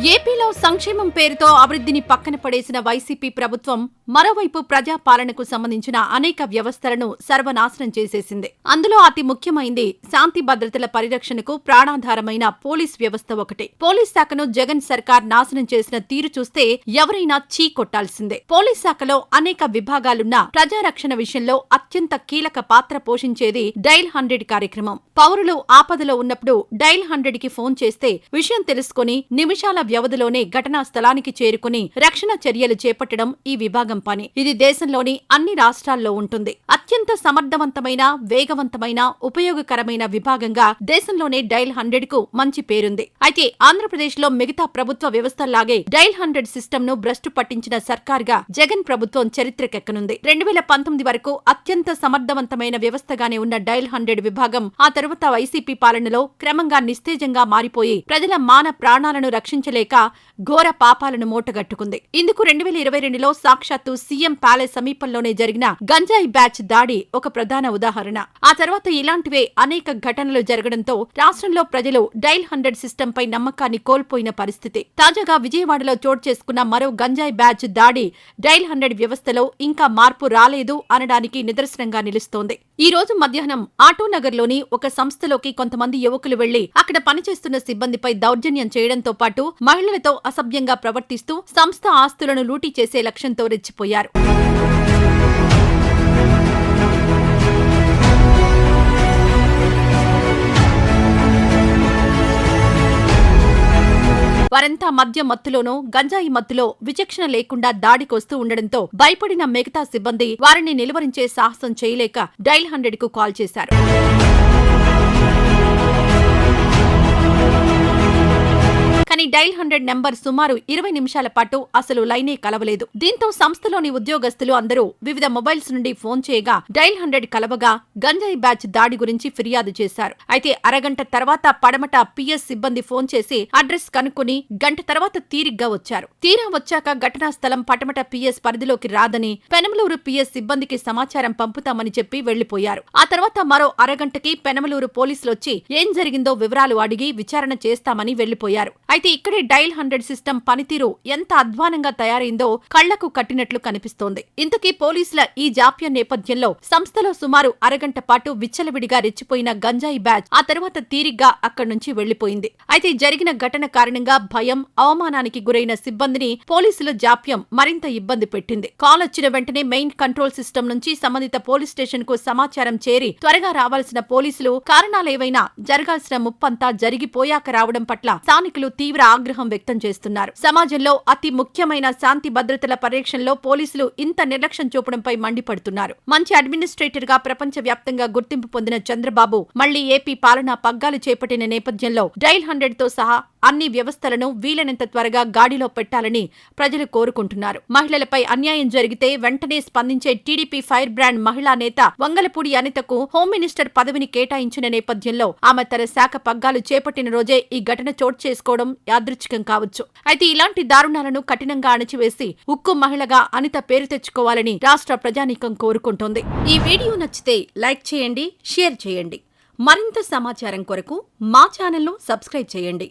ఏపీలో సంక్షేమం పేరుతో అభివృద్ధిని పక్కన పడేసిన వైసీపీ ప్రభుత్వం మరోవైపు ప్రజాపాలనకు సంబంధించిన అనేక వ్యవస్థలను సర్వనాశనం చేసేసింది. అందులో అతి ముఖ్యమైంది శాంతి భద్రతల పరిరక్షణకు ప్రాణాధారమైన పోలీస్ వ్యవస్థ ఒకటే. పోలీస్ శాఖను జగన్ సర్కార్ నాశనం చేసిన తీరు చూస్తే ఎవరైనా చీ కొట్టాల్సిందే. పోలీస్ శాఖలో అనేక విభాగాలున్నా ప్రజారక్షణ విషయంలో అత్యంత కీలక పాత్ర పోషించేది డైల్ 100 కార్యక్రమం. పౌరులు ఆపదలో ఉన్నప్పుడు డైల్ 100 కి ఫోన్ చేస్తే విషయం తెలుసుకుని నిమిషాల వ్యవధిలోనే ఘటనా స్థలానికి చేరుకుని రక్షణ చర్యలు చేపట్టడం ఈ విభాగం పని. ఇది దేశంలోని అన్ని రాష్ట్రాల్లో ఉంటుంది. అత్యంత సమర్థవంతమైన, వేగవంతమైన, ఉపయోగకరమైన విభాగంగా దేశంలోనే డైల్ 100 కు మంచి పేరుంది. అయితే ఆంధ్రప్రదేశ్ లో మిగతా ప్రభుత్వ వ్యవస్థల్లాగే డైల్ 100 సిస్టమ్ ను భ్రష్టు పట్టించిన సర్కార్గా జగన్ ప్రభుత్వం చరిత్రకెక్కనుంది. 2019 వరకు అత్యంత సమర్థవంతమైన వ్యవస్థగానే ఉన్న డైల్ 100 విభాగం ఆ తరువాత వైసీపీ పాలనలో క్రమంగా నిస్తేజంగా మారిపోయి ప్రజల మాన ప్రాణాలను రక్షించలేక ఘోర పాపాలను మూటగట్టుకుంది. ఇందుకు 2022లో సాక్షాత్తు సీఎం ప్యాలెస్ సమీపంలోనే జరిగిన గంజాయి బ్యాచ్ దాడి ఒక ప్రధాన ఉదాహరణ. ఆ తర్వాత ఇలాంటివే అనేక ఘటనలు జరగడంతో రాష్ట్రంలో ప్రజలు డైల్ 100 సిస్టమ్ పై నమ్మకాన్ని కోల్పోయిన పరిస్థితి. తాజాగా విజయవాడలో చోటు చేసుకున్న మరో గంజాయి బ్యాచ్ దాడి డైల్ 100 వ్యవస్థలో ఇంకా మార్పు రాలేదు అనడానికి నిదర్శనంగా నిలుస్తోంది. ఈ రోజు మధ్యాహ్నం ఆటోనగర్లోని ఒక సంస్థలోకి కొంతమంది యువకులు వెళ్లి అక్కడ పనిచేస్తున్న సిబ్బందిపై దౌర్జన్యం చేయడంతో పాటు మహిళలతో అసభ్యంగా ప్రవర్తిస్తూ సంస్థ ఆస్తులను లూటీ చేసే లక్ష్యంతో రెచ్చిపోయారు. వారంతా మద్యం మత్తులోనో గంజాయి మత్తులో విచక్షణ లేకుండా దాడికొస్తూ ఉండడంతో భయపడిన మిగతా సిబ్బంది వారిని నిలువరించే సాహసం చేయలేక డైల్ 100 కు కాల్ చేశారు. కానీ డైల్ 100 నెంబర్ సుమారు 20 నిమిషాల పాటు అసలు లైనే కలవలేదు. దీంతో సంస్థలోని ఉద్యోగస్తులు అందరూ వివిధ మొబైల్స్ నుండి ఫోన్ చేయగా డైల్ 100 కలవగా గంజాయి బ్యాచ్ దాడి గురించి ఫిర్యాదు చేశారు. అయితే అరగంట తర్వాత పడమట పిఎస్ సిబ్బంది ఫోన్ చేసి అడ్రస్ కనుక్కుని గంట తర్వాత తీరిగ్గా వచ్చారు. తీరా వచ్చాక ఘటనా స్థలం పడమట పిఎస్ పరిధిలోకి రాదని పెనమలూరు పిఎస్ సిబ్బందికి సమాచారం పంపుతామని చెప్పి వెళ్లిపోయారు. ఆ తర్వాత మరో అరగంటకి పెనమలూరు పోలీసులొచ్చి ఏం జరిగిందో వివరాలు అడిగి విచారణ చేస్తామని వెళ్లిపోయారు. అయితే ఇక్కడే డైల్ 100 సిస్టమ్ పనితీరు ఎంత అధ్వానంగా తయారైందో కళ్లకు కట్టినట్లు కనిపిస్తోంది. ఇంతకీ పోలీసుల ఈ జాప్యం నేపథ్యంలో సంస్థలో సుమారు అరగంట పాటు విచ్చలవిడిగా రెచ్చిపోయిన గంజాయి బ్యాచ్ ఆ తర్వాత తీరిగ్గా అక్కడి నుంచి వెళ్లిపోయింది. అయితే జరిగిన ఘటన కారణంగా భయం, అవమానానికి గురైన సిబ్బందిని పోలీసుల జాప్యం మరింత ఇబ్బంది పెట్టింది. కాల్ వచ్చిన వెంటనే మెయిన్ కంట్రోల్ సిస్టమ్ నుంచి సంబంధిత పోలీస్ స్టేషన్ కు సమాచారం చేరి త్వరగా రావాల్సిన పోలీసులు కారణాలేవైనా జరగాల్సిన ముప్పంతా జరిగిపోయాక రావడం పట్ల స్థానికులు తీవ్ర ఆగ్రహం వ్యక్తం చేస్తున్నారు. సమాజంలో అతి ముఖ్యమైన శాంతి భద్రతల పరిరక్షణలో పోలీసులు ఇంత నిర్లక్ష్యం చూపడంపై మండిపడుతున్నారు. మంచి అడ్మినిస్ట్రేటర్ గా ప్రపంచ వ్యాప్తంగా గుర్తింపు పొందిన చంద్రబాబు మళ్లీ ఏపీ పాలనా పగ్గాలు చేపట్టిన నేపథ్యంలో డైల్ 100 తో సహా అన్ని వ్యవస్థలను వీలైనంత త్వరగా గాడిలో పెట్టాలని ప్రజలు కోరుకుంటున్నారు. మహిళలపై అన్యాయం జరిగితే వెంటనే స్పందించే టీడీపీ ఫైర్ బ్రాండ్ మహిళా నేత వంగలపూడి అనితకు హోం మినిస్టర్ పదవిని కేటాయించిన నేపథ్యంలో ఆమె తన శాఖ పగ్గాలు చేపట్టిన రోజే ఈ ఘటన చోటు చేసుకోవడం యాదృచ్ఛికం కావచ్చు. అయితే ఇలాంటి దారుణాలను కఠినంగా అణచివేసి ఉక్కు మహిళగా అనిత పేరు తెచ్చుకోవాలని రాష్ట్ర ప్రజానీకం కోరుకుంటోంది. ఈ వీడియో నచ్చితే లైక్ చేయండి, షేర్ చేయండి. మరింత సమాచారం కొరకు మా ఛానల్ను సబ్స్క్రైబ్ చేయండి.